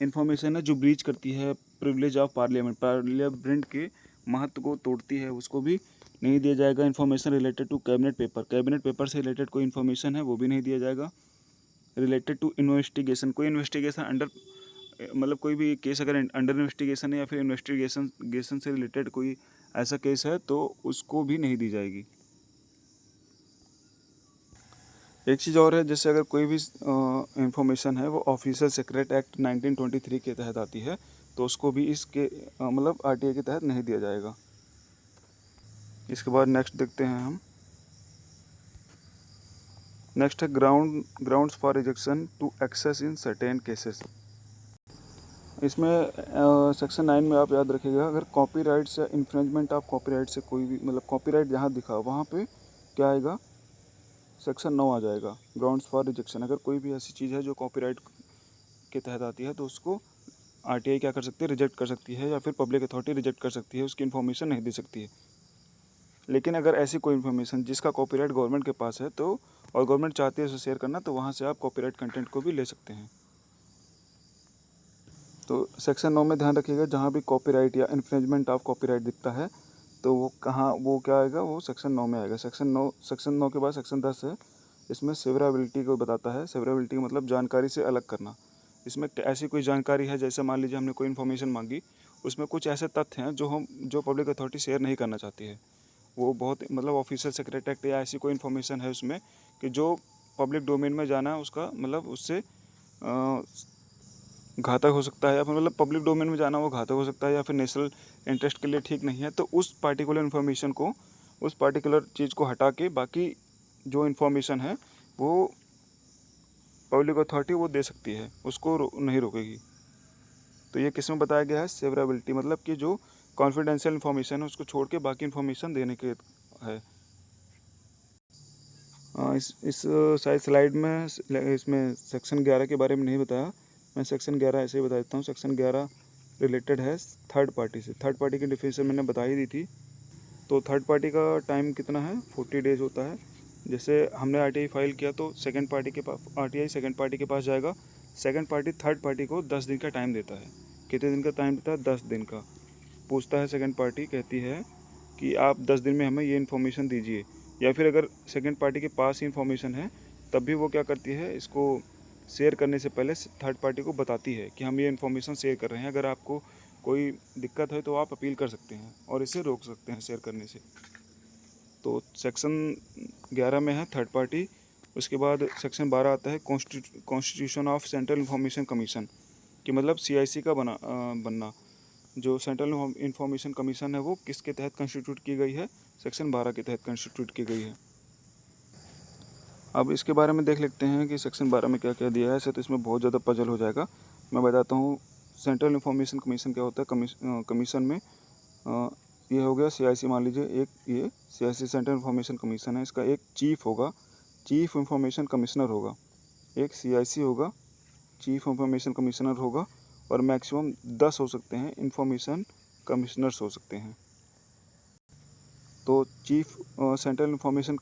इन्फॉर्मेशन है जो ब्रीच करती है प्रिविलेज ऑफ पार्लियामेंट, पार्लियामेंट के महत्व को तोड़ती है, उसको भी नहीं दिया जाएगा। Information related to cabinet paper, cabinet paper से रिलेटेड कोई इन्फॉर्मेशन है वो भी नहीं दिया जाएगा। रिलेटेड टू इन्वेस्टिगेशन, कोई इन्वेस्टिगेशन अंडर, मतलब कोई भी केस अगर अंडर इन्वेस्टिगेशन है या फिर इन्वेस्टिगेशन से रिलेटेड कोई ऐसा केस है तो उसको भी नहीं दी जाएगी। एक चीज़ और है, जैसे अगर कोई भी इंफॉर्मेशन है वो ऑफिशियल सीक्रेट एक्ट 1923 के तहत आती है, तो उसको भी इसके मतलब आरटीआई के तहत नहीं दिया जाएगा। इसके बाद नेक्स्ट देखते हैं हम। नेक्स्ट है grounds for rejection to access in certain cases. इसमें सेक्शन 9 में आप याद रखिएगा, अगर कॉपीराइट से इन्फ्रिंजमेंट ऑफ कॉपीराइट से कोई भी, मतलब कॉपीराइट जहाँ दिखा वहाँ पे क्या आएगा? सेक्शन 9 आ जाएगा, ग्राउंड्स फॉर रिजेक्शन। अगर कोई भी ऐसी चीज़ है जो कॉपीराइट के तहत आती है तो उसको आरटीआई क्या कर सकती है? रिजेक्ट कर सकती है, या फिर पब्लिक अथॉरिटी रिजेक्ट कर सकती है, उसकी इन्फॉर्मेशन नहीं दे सकती है। लेकिन अगर ऐसी कोई इन्फॉर्मेशन जिसका कॉपीराइट गवर्नमेंट के पास है तो, और गवर्नमेंट चाहती है उसे शेयर करना, तो वहाँ से आप कॉपीराइट कंटेंट को भी ले सकते हैं। तो सेक्शन 9 में ध्यान रखिएगा, जहाँ भी कॉपीराइट या इन्फ्रिंजमेंट ऑफ कॉपीराइट दिखता है तो वो कहाँ, वो क्या आएगा? वो सेक्शन 9 में आएगा। सेक्शन 9 के बाद सेक्शन 10 है, इसमें सेवरेबिलिटी को बताता है। सेवरेबिलिटी का मतलब जानकारी से अलग करना। इसमें ऐसी कोई जानकारी है, जैसे मान लीजिए हमने कोई इन्फॉर्मेशन मांगी, उसमें कुछ ऐसे तथ्य हैं जो पब्लिक अथॉरिटी शेयर नहीं करना चाहती है, वो बहुत, मतलब ऑफिशियल सीक्रेट एक्ट या ऐसी कोई इन्फॉर्मेशन है उसमें कि जो पब्लिक डोमेन में जाना उसका मतलब उससे घातक हो सकता है, या फिर मतलब पब्लिक डोमेन में जाना वो घातक हो सकता है, या फिर नेशनल इंटरेस्ट के लिए ठीक नहीं है, तो उस पार्टिकुलर इन्फॉर्मेशन को, उस पार्टिकुलर चीज़ को हटा के बाकी जो इन्फॉर्मेशन है वो पब्लिक अथॉरिटी वो दे सकती है, उसको नहीं रोकेगी। तो ये किस में बताया गया है? सेवरेबिलिटी, मतलब कि जो कॉन्फिडेंशियल इन्फॉर्मेशन है उसको छोड़ के बाकी इन्फॉर्मेशन देने के है। इस शायद स्लाइड में इसमें सेक्शन 11 के बारे में नहीं बताया, मैं सेक्शन 11 ऐसे ही बता देता हूँ। सेक्शन 11 रिलेटेड है थर्ड पार्टी से। थर्ड पार्टी की डिफिनेशन मैंने बता ही दी थी। तो थर्ड पार्टी का टाइम कितना है? 40 डेज होता है। जैसे हमने आरटीआई फाइल किया तो सेकंड पार्टी के पास, आरटीआई सेकंड पार्टी के पास जाएगा, सेकंड पार्टी थर्ड पार्टी को 10 दिन का टाइम देता है। कितने दिन का टाइम देता है? 10 दिन का। पूछता है सेकंड पार्टी, कहती है कि आप 10 दिन में हमें ये इन्फॉर्मेशन दीजिए, या फिर अगर सेकंड पार्टी के पास ही इन्फॉर्मेशन है तब भी वो क्या करती है, इसको शेयर करने से पहले थर्ड पार्टी को बताती है कि हम ये इन्फॉर्मेशन शेयर कर रहे हैं, अगर आपको कोई दिक्कत है तो आप अपील कर सकते हैं और इसे रोक सकते हैं शेयर करने से। तो सेक्शन 11 में है थर्ड पार्टी। उसके बाद सेक्शन 12 आता है constitution of central information commission, कि मतलब सीआईसी का बनना। जो सेंट्रल इंफॉर्मेशन कमीशन है वो किसके तहत कंस्टिट्यूट की गई है? सेक्शन 12 के तहत कंस्टिट्यूट की गई है। अब इसके बारे में देख लेते हैं कि सेक्शन 12 में क्या क्या दिया है। ऐसे तो इसमें बहुत ज़्यादा पजल हो जाएगा, मैं बताता हूँ। सेंट्रल इंफॉर्मेशन कमीशन क्या होता है? कमीशन में ये हो गया सीआईसी, मान लीजिए एक ये सीआईसी सेंट्रल इंफॉर्मेशन कमीशन है, इसका एक चीफ होगा, चीफ इंफॉर्मेशन कमिश्नर होगा। एक सीआईसी होगा, चीफ इंफॉर्मेशन कमिश्नर होगा, और मैक्सिमम 10 हो सकते हैं इंफॉर्मेशन कमिश्नर्स हो सकते हैं। तो चीफ सेंट्रल इंफॉर्मेशन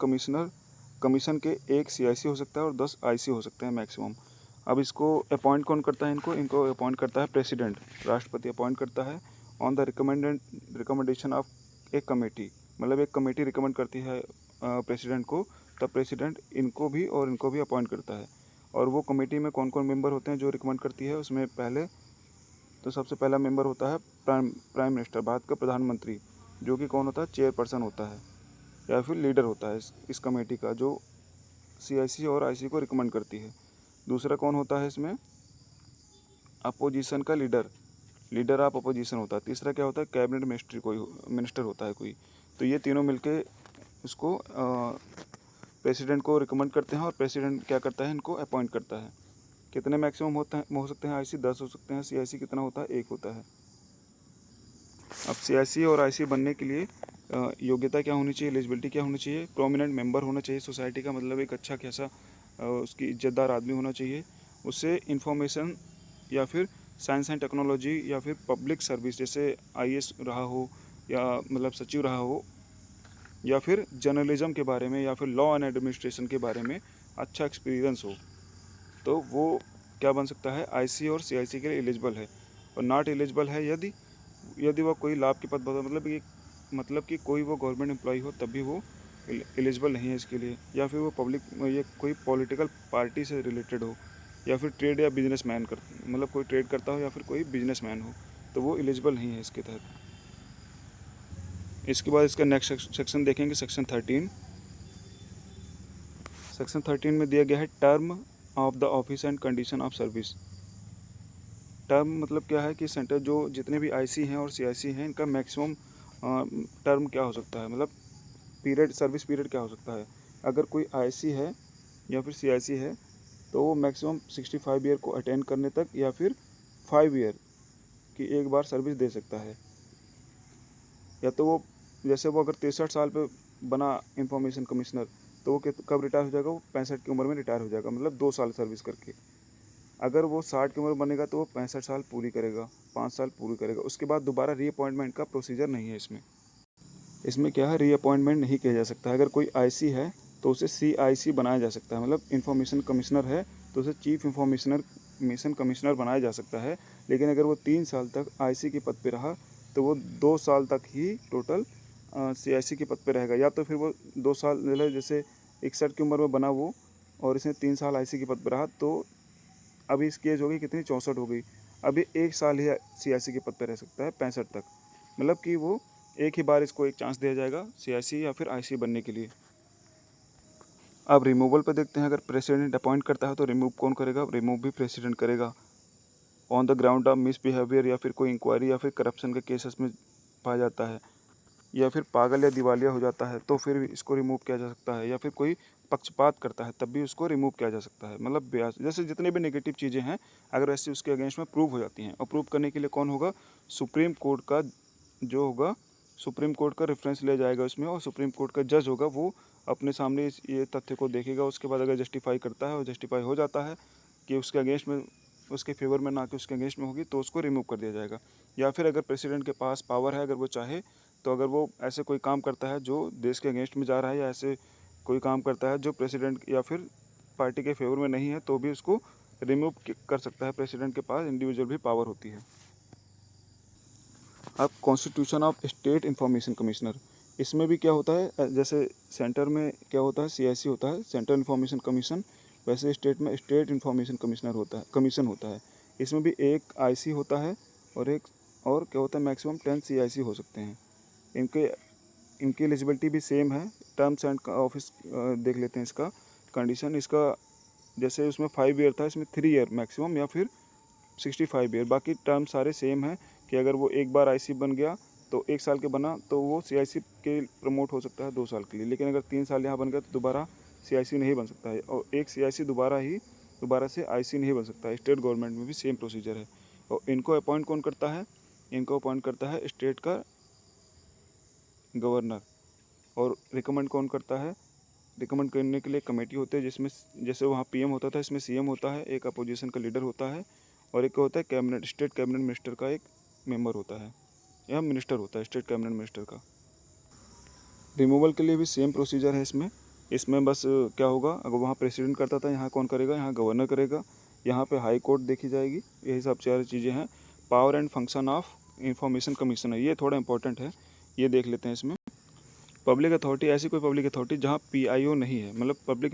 कमीशन के एक सीआईसी हो सकता है और 10 आईसी हो सकते हैं मैक्सिमम। अब इसको अपॉइंट कौन करता है? इनको अपॉइंट करता है प्रेसिडेंट, राष्ट्रपति अपॉइंट करता है ऑन द रिकमेंडेशन ऑफ एक कमेटी, मतलब एक कमेटी रिकमेंड करती है प्रेसिडेंट को, तब प्रेसिडेंट इनको भी और इनको भी अपॉइंट करता है। और वो कमेटी में कौन कौन मेंबर होते हैं जो रिकमेंड करती है? उसमें पहले तो सबसे पहला मेंबर होता है प्राइम मिनिस्टर, भारत का प्रधानमंत्री, जो कि कौन होता है? चेयरपर्सन होता है या फिर लीडर होता है इस कमेटी का, जो सीआईसी और आईसी को रिकमेंड करती है। दूसरा कौन होता है इसमें? अपोजिशन का लीडर ऑफ अपोजिशन होता है। तीसरा क्या होता है? कैबिनेट मिनिस्टर होता है कोई। तो ये तीनों मिलके इसको प्रेसिडेंट को रिकमेंड करते हैं और प्रेसिडेंट क्या करता है, इनको अपॉइंट करता है। कितने मैक्सिमम हो सकते हैं आईसी? 10 हो सकते हैं। सीआईसी कितना होता है? 1 होता है। अब सीआईसी और आईसी बनने के लिए योग्यता क्या होनी चाहिए, एलिजिबिलिटी क्या होनी चाहिए? प्रोमिनेंट मेंबर होना चाहिए सोसाइटी का, मतलब एक अच्छा खासा उसकी इज्जतदार आदमी होना चाहिए। उससे इंफॉर्मेशन या फिर साइंस एंड टेक्नोलॉजी या फिर पब्लिक सर्विस, जैसे आईएएस रहा हो या मतलब सचिव रहा हो, या फिर जर्नलिज्म के बारे में या फिर लॉ एंड एडमिनिस्ट्रेशन के बारे में अच्छा एक्सपीरियंस हो, तो वो क्या बन सकता है? आईसी और सीआईसी के लिए एलिजिबल है। और नॉट एलिजिबल है यदि वह कोई लाभ के पद पर, मतलब कि कोई वो गवर्नमेंट एम्प्लॉय हो तब भी वो एलिजिबल नहीं है इसके लिए, या फिर वो पब्लिक ये कोई पॉलिटिकल पार्टी से रिलेटेड हो, या फिर ट्रेड या बिजनेसमैन मतलब कोई ट्रेड करता हो या फिर कोई बिजनेसमैन हो, तो वो एलिजिबल नहीं है इसके तहत। इसके बाद इसका नेक्स्ट सेक्शन देखेंगे, सेक्शन 13। सेक्शन 13 में दिया गया है term of the office and condition of service. Term मतलब क्या है कि सेंटर जो जितने भी आईसी हैं और सीआईसी हैं, इनका मैक्सिमम टर्म क्या हो सकता है, मतलब पीरियड, सर्विस पीरियड क्या हो सकता है। अगर कोई आईसी है या फिर सीआईसी है तो वो मैक्सिमम 65 ईयर को अटेंड करने तक या फिर 5 ईयर की एक बार सर्विस दे सकता है। या तो वो जैसे वो अगर 63 साल पे बना इंफॉर्मेशन कमिश्नर, तो वो कब रिटायर हो जाएगा? वो 65 की उम्र में रिटायर हो जाएगा, मतलब 2 साल सर्विस करके। अगर वो 60 की उम्र बनेगा तो वो 65 साल पूरी करेगा, 5 साल पूरी करेगा। उसके बाद दोबारा रीअपॉइंटमेंट का प्रोसीजर नहीं है इसमें। इसमें क्या है, रीअपॉइंटमेंट नहीं किया जा सकता। अगर कोई आईसी है तो उसे सीआईसी बनाया जा सकता है, मतलब इंफॉर्मेशन कमिश्नर है तो उसे चीफ इंफॉर्मेशन कमिश्नर बनाया जा सकता है। लेकिन अगर वो 3 साल तक आईसी के पद पे रहा तो वो 2 साल तक ही टोटल सीआईसी के पद पे रहेगा। या तो फिर वो 2 साल, जैसे 61 की उम्र में बना वो और इसने 3 साल आईसी के पद पर रहा, तो अभी इसकी एज हो गई कितनी? 64 हो गई। अभी 1 साल ही सीआईसी के पद पर रह सकता है, 65 तक। मतलब कि वो एक ही बार इसको एक चांस दिया जाएगा सीआईसी या फिर आईसी बनने के लिए। अब रिमूवल पर देखते हैं। अगर प्रेसिडेंट अपॉइंट करता है तो रिमूव कौन करेगा? रिमूव भी प्रेसिडेंट करेगा on the ground of misbehaviour, या फिर कोई इंक्वायरी या फिर करप्शन के केसेस में पाया जाता है, या फिर पागल या दिवालिया हो जाता है तो फिर इसको रिमूव किया जा सकता है, या फिर कोई पक्षपात करता है तब भी उसको रिमूव किया जा सकता है। मतलब ब्याज जैसे जितने भी नेगेटिव चीज़ें हैं, अगर ऐसे उसके अगेंस्ट में प्रूव हो जाती हैं, और प्रूव करने के लिए कौन होगा? सुप्रीम कोर्ट का जो होगा, सुप्रीम कोर्ट का रेफरेंस ले जाएगा उसमें, और सुप्रीम कोर्ट का जज होगा, वो अपने सामने ये तथ्य को देखेगा। उसके बाद अगर जस्टिफाई करता है और जस्टिफाई हो जाता है कि उसके अगेंस्ट में, उसके फेवर में ना कि उसके अगेंस्ट में होगी, तो उसको रिमूव कर दिया जाएगा। या फिर अगर प्रेसिडेंट के पास पावर है, अगर वो चाहे तो अगर वो ऐसे कोई काम करता है जो देश के अगेंस्ट में जा रहा है, या ऐसे कोई काम करता है जो प्रेसिडेंट या फिर पार्टी के फेवर में नहीं है, तो भी उसको रिमूव कर सकता है। प्रेसिडेंट के पास इंडिविजुअल भी पावर होती है। अब constitution of state information commissioner, इसमें भी क्या होता है, जैसे सेंटर में क्या होता है, सीआईसी होता है, सेंट्रल इंफॉर्मेशन कमीशन, वैसे स्टेट में स्टेट इंफॉर्मेशन कमिश्नर होता है, कमीशन होता है। इसमें भी एक आईसी होता है और क्या होता है, मैक्सिमम 10 सीआईसी हो सकते हैं। इनकी एलिजिबिलिटी भी सेम है। टर्म्स एंड ऑफिस देख लेते हैं इसका कंडीशन। इसका जैसे उसमें 5 ईयर था, इसमें 3 ईयर मैक्सिमम, या फिर 65 ईयर। बाकी टर्म सारे सेम हैं कि अगर वो एक बार आईसी बन गया तो 1 साल के बना तो वो सीआईसी के प्रमोट हो सकता है 2 साल के लिए। लेकिन अगर 3 साल यहाँ बन गया तो दोबारा सीआईसी नहीं बन सकता है, और एक सीआईसी दोबारा से आईसी नहीं बन सकता है। स्टेट गवर्नमेंट में भी सेम प्रोसीजर है। और इनको अपॉइंट कौन करता है? इनको अपॉइंट करता है स्टेट का गवर्नर। और रिकमेंड कौन करता है? रिकमेंड करने के लिए कमेटी होती है, जिसमें जैसे वहाँ पीएम होता था, इसमें सीएम होता है, एक अपोजिशन का लीडर होता है, और एक होता है कैबिनेट, स्टेट कैबिनेट मिनिस्टर का एक मेंबर होता है, या मिनिस्टर होता है स्टेट कैबिनेट मिनिस्टर का। रिमूवल के लिए भी सेम प्रोसीजर है इसमें बस क्या होगा, अगर वहाँ प्रेसिडेंट करता था, यहाँ कौन करेगा? यहाँ गवर्नर करेगा। यहाँ पे हाई कोर्ट देखी जाएगी। यही सब सारी चीज़ें हैं। Power and function of information commissioner, ये थोड़ा इंपॉर्टेंट है, ये देख लेते हैं इसमें। पब्लिक अथॉरिटी, ऐसी कोई पब्लिक अथॉरिटी जहाँ पीआईओ नहीं है, मतलब पब्लिक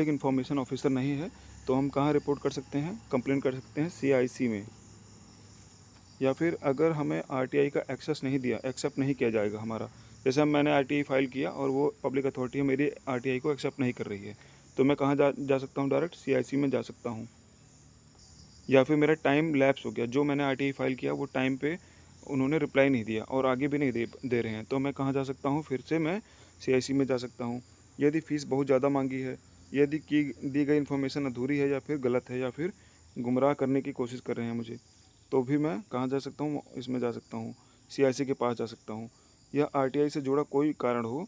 इंफॉर्मेशन ऑफिसर नहीं है, तो हम कहाँ रिपोर्ट कर सकते हैं, कंप्लेन कर सकते हैं? सीआईसी में। या फिर अगर हमें आरटीआई का एक्सेस नहीं दिया, एक्सेप्ट नहीं किया जाएगा हमारा, जैसे मैंने आरटीआई फाइल किया और वो पब्लिक अथॉरिटी मेरी आरटीआई को एक्सेप्ट नहीं कर रही है, तो मैं कहाँ जा सकता हूँ? डायरेक्ट सीआईसी में जा सकता हूँ। या फिर मेरा टाइम लैप्स हो गया, जो मैंने आरटीआई फाइल किया वो टाइम पे उन्होंने रिप्लाई नहीं दिया और आगे भी नहीं दे रहे हैं, तो मैं कहाँ जा सकता हूँ? फिर से मैं CIC में जा सकता हूँ। यदि फ़ीस बहुत ज़्यादा मांगी है, यदि की दी गई इन्फॉर्मेशन अधूरी है या फिर गलत है या फिर गुमराह करने की कोशिश कर रहे हैं मुझे, तो भी मैं कहाँ जा सकता हूँ, इसमें जा सकता हूँ, CIC के पास जा सकता हूँ। या RTI से जुड़ा कोई कारण हो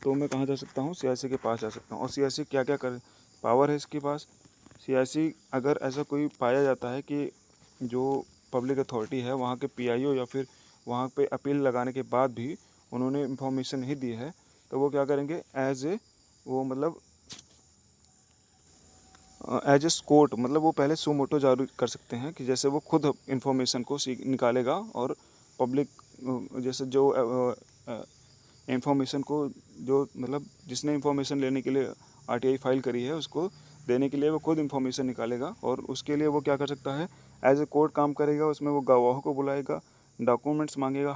तो मैं कहाँ जा सकता हूँ, CIC के पास जा सकता हूँ। और CIC क्या क्या कर पावर है इसके पास। CIC अगर ऐसा कोई पाया जाता है कि जो पब्लिक अथॉरिटी है वहाँ के PIO या फिर वहाँ पे अपील लगाने के बाद भी उन्होंने इन्फॉर्मेशन नहीं दी है, तो वो क्या करेंगे, वो मतलब एज ए कोर्ट, मतलब वो पहले सू मोटो जारी कर सकते हैं कि जैसे वो खुद इन्फॉर्मेशन को निकालेगा और पब्लिक, जैसे जो इन्फॉर्मेशन को, जो मतलब जिसने इन्फॉर्मेशन लेने के लिए RTI फाइल करी है उसको देने के लिए वो खुद इन्फॉर्मेशन निकालेगा। और उसके लिए वो क्या कर सकता है, एज ए कोर्ट काम करेगा। उसमें वो गवाहों को बुलाएगा, डॉक्यूमेंट्स मांगेगा,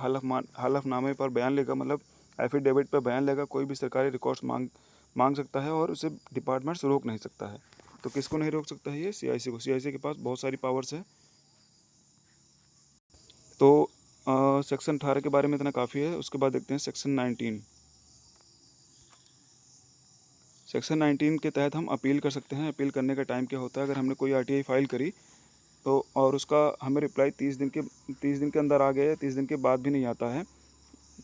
हलफनामे पर बयान लेगा, मतलब एफिडेविट पर बयान लेगा, कोई भी सरकारी रिकॉर्ड्स मांग सकता है और उसे डिपार्टमेंट्स रोक नहीं सकता है। तो किसको नहीं रोक सकता है, ये CIC को। CIC के पास बहुत सारी पावर्स है। तो सेक्शन 18 के बारे में इतना काफ़ी है। उसके बाद देखते हैं सेक्शन 19। सेक्शन 19 के तहत हम अपील कर सकते हैं। अपील करने का टाइम क्या होता है, अगर हमने कोई RTI फाइल करी तो और उसका हमें रिप्लाई 30 दिन के अंदर आ गया या 30 दिन के बाद भी नहीं आता है,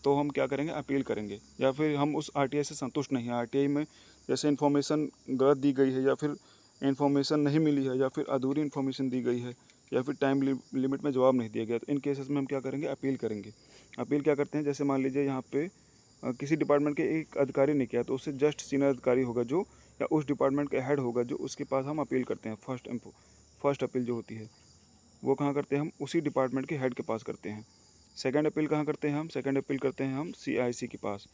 तो हम क्या करेंगे, अपील करेंगे। या फिर हम उस RTI से संतुष्ट नहीं हैं, RTI में जैसे इन्फॉर्मेशन गलत दी गई है या फिर इन्फॉर्मेशन नहीं मिली है या फिर अधूरी इन्फॉर्मेशन दी गई है या फिर टाइम लिमिट में जवाब नहीं दिया गया, तो इन केसेस में हम क्या करेंगे, अपील करेंगे। अपील क्या करते हैं, जैसे मान लीजिए यहाँ पे किसी डिपार्टमेंट के एक अधिकारी ने किया, तो उससे जस्ट सीनियर अधिकारी होगा जो, या उस डिपार्टमेंट का हेड होगा जो, उसके पास हम अपील करते हैं। फर्स्ट अपील जो होती है वो कहाँ करते हैं, हम उसी डिपार्टमेंट के हेड के पास करते हैं। सेकंड अपील कहाँ करते हैं हम, सेकंड अपील करते हैं हम CIC के पास,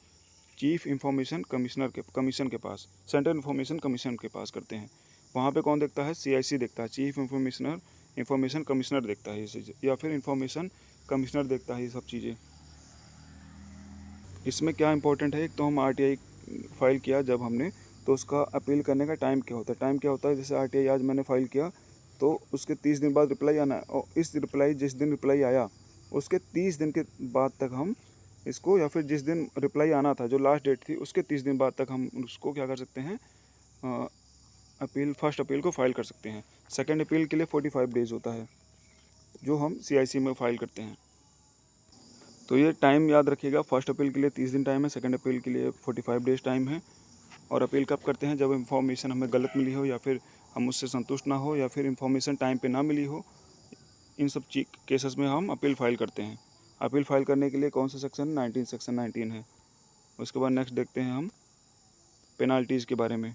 चीफ इंफॉर्मेशन कमीशन के पास, सेंट्रल इंफॉर्मेशन कमीशन के पास करते हैं। वहाँ पे कौन देखता है, CIC देखता है, चीफ इंफॉर्मेशन कमिश्नर देखता है ये चीज़ें, या फिर इंफॉर्मेशन कमिश्नर देखता है ये सब चीज़ें। इसमें क्या इंपॉर्टेंट है, एक तो हम RTI फाइल किया जब हमने, तो उसका अपील करने का टाइम क्या होता है। टाइम क्या होता है, जैसे RTI आज मैंने फ़ाइल किया तो उसके 30 दिन बाद रिप्लाई आना है, और जिस दिन रिप्लाई आया उसके 30 दिन के बाद तक हम इसको, या फिर जिस दिन रिप्लाई आना था जो लास्ट डेट थी उसके 30 दिन बाद तक हम उसको क्या कर सकते हैं, फर्स्ट अपील को फाइल कर सकते हैं। सेकेंड अपील के लिए 45 डेज़ होता है जो हम CIC में फ़ाइल करते हैं। तो ये टाइम याद रखिएगा, फर्स्ट अपील के लिए 30 दिन टाइम है, सेकंड अपील के लिए 45 डेज़ टाइम है। और अपील कब करते हैं, जब इन्फॉर्मेशन हमें गलत मिली हो या फिर हम उससे संतुष्ट ना हो या फिर इन्फॉर्मेशन टाइम पे ना मिली हो। इन सब केसेस में हम अपील फाइल करते हैं। अपील फाइल करने के लिए कौन सा सेक्शन, सेक्शन 19 है। उसके बाद नेक्स्ट देखते हैं हम पेनाल्टीज़ के बारे में।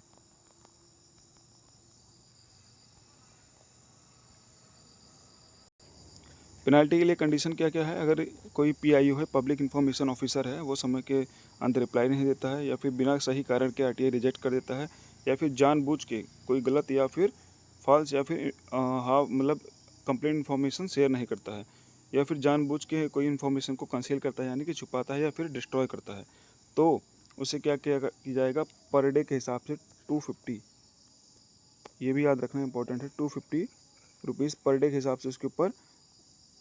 पेनाल्टी के लिए कंडीशन क्या क्या है, अगर कोई PIO है, पब्लिक इन्फॉर्मेशन ऑफिसर है, वो समय के अंदर रिप्लाई नहीं देता है या फिर बिना सही कारण के RTI रिजेक्ट कर देता है, या फिर जानबूझ के कोई गलत या फिर फॉल्स या फिर हाँ मतलब कंप्लेंट इन्फॉर्मेशन शेयर नहीं करता है, या फिर जानबूझ के कोई इन्फॉर्मेशन को कंसील करता है यानी कि छुपाता है या फिर डिस्ट्रॉय करता है, तो उसे क्या किया जाएगा, पर डे के हिसाब से 250, ये भी याद रखना इंपॉर्टेंट है, 250 रुपीज़ पर डे के हिसाब से उसके ऊपर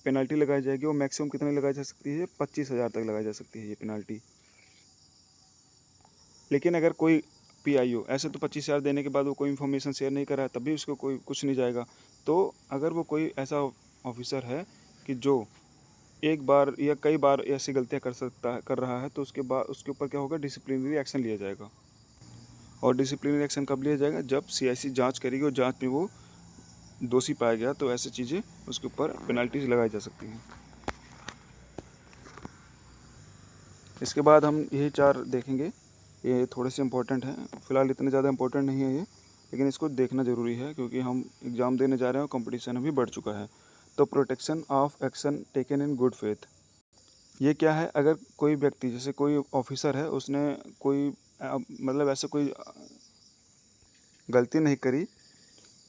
पेनल्टी लगाई जाएगी। और मैक्सिमम कितने लगाई जा सकती है, 25,000 तक लगाई जा सकती है ये पेनल्टी। लेकिन अगर कोई PIO ऐसे तो 25,000 देने के बाद वो कोई इन्फॉर्मेशन शेयर नहीं कर रहा है तब भी उसको कोई कुछ नहीं जाएगा। तो अगर वो कोई ऐसा ऑफिसर है कि जो एक बार या कई बार ऐसी गलतियां कर रहा है, तो उसके बाद उसके ऊपर क्या होगा, डिसिप्लिनरी एक्शन लिया जाएगा। और डिसिप्लिनरी एक्शन कब लिया जाएगा, जब CIC जाँच करेगी और जाँच में वो दोषी पाया गया, तो ऐसी चीज़ें उसके ऊपर पेनल्टीज लगाई जा सकती हैं। इसके बाद हम यही 4 देखेंगे, ये थोड़े से इम्पोर्टेंट हैं, फ़िलहाल इतने ज़्यादा इम्पोर्टेंट नहीं है ये, लेकिन इसको देखना ज़रूरी है क्योंकि हम एग्ज़ाम देने जा रहे हैं और कंपटीशन अभी बढ़ चुका है। तो protection of action taken in good faith, ये क्या है, अगर कोई व्यक्ति जैसे कोई ऑफिसर है उसने कोई मतलब ऐसे कोई गलती नहीं करी,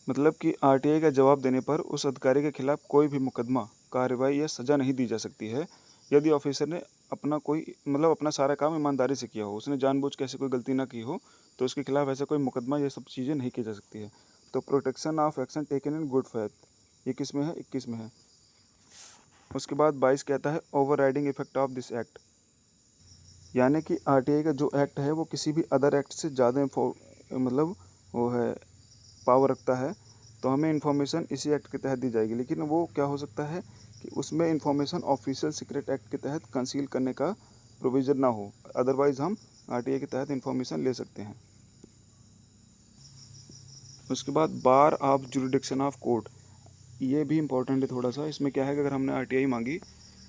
मतलब कि RTI का जवाब देने पर उस अधिकारी के खिलाफ कोई भी मुकदमा, कार्रवाई या सज़ा नहीं दी जा सकती है यदि ऑफिसर ने अपना सारा काम ईमानदारी से किया हो, उसने जानबूझ के ऐसी कोई गलती ना की हो, तो उसके खिलाफ ऐसा कोई मुकदमा ये सब चीज़ें नहीं की जा सकती है। तो protection of action taken in good faith, ये किस में है, 21 में है। उसके बाद 22 कहता है over riding effect of this act. यानी कि आरटीआई का जो एक्ट है वो किसी भी अदर एक्ट से ज़्यादा मतलब वो है पावर रखता है, तो हमें इन्फॉर्मेशन इसी एक्ट के तहत दी जाएगी। लेकिन वो क्या हो सकता है कि उसमें इन्फॉर्मेशन ऑफिशियल सीक्रेट एक्ट के तहत कंसील करने का प्रोविज़न ना हो, अदरवाइज़ हम आरटीआई के तहत इन्फॉर्मेशन ले सकते हैं। उसके बाद बार ऑफ जुरिडिक्शन ऑफ कोर्ट, ये भी इंपॉर्टेंट है थोड़ा सा। इसमें क्या है कि अगर हमने आरटीआई मांगी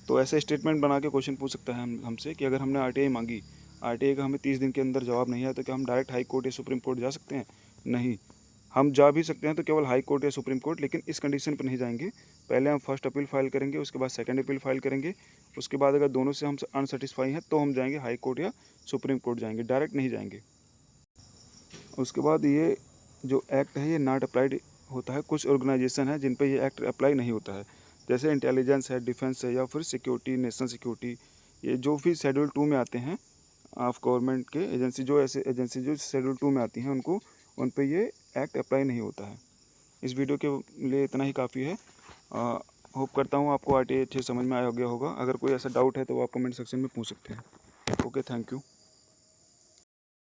तो ऐसे स्टेटमेंट बना के क्वेश्चन पूछ सकता है हमसे कि अगर हमने आरटीआई मांगी, आरटीआई का हमें 30 दिन के अंदर जवाब नहीं आया, तो क्या हम डायरेक्ट हाई कोर्ट या सुप्रीम कोर्ट जा सकते हैं? नहीं, हम जा भी सकते हैं तो केवल हाई कोर्ट या सुप्रीम कोर्ट, लेकिन इस कंडीशन पर नहीं जाएंगे। पहले हम फर्स्ट अपील फाइल करेंगे, उसके बाद सेकंड अपील फाइल करेंगे, उसके बाद अगर दोनों से हम अनसेटिस्फाई हैं तो हम जाएंगे हाई कोर्ट या सुप्रीम कोर्ट जाएंगे, डायरेक्ट नहीं जाएंगे। उसके बाद ये जो एक्ट है ये नॉट अप्लाइड होता है। कुछ ऑर्गेनाइजेशन है जिन पे ये एक्ट अप्लाई नहीं होता है, जैसे इंटेलिजेंस है, डिफेंस है, या फिर सिक्योरिटी, नेशनल सिक्योरिटी, ये जो भी शेड्यूल 2 में आते हैं ऑफ गवर्नमेंट के एजेंसी, जो ऐसे एजेंसी जो शेड्यूल 2 में आती हैं उन पे ये एक्ट अप्लाई नहीं होता है। इस वीडियो के लिए इतना ही काफ़ी है। होप करता हूँ आपको आरटीआई अच्छे समझ में आया गया होगा। अगर कोई ऐसा डाउट है तो आप कमेंट सेक्शन में पूछ सकते हैं। Okay, thank you.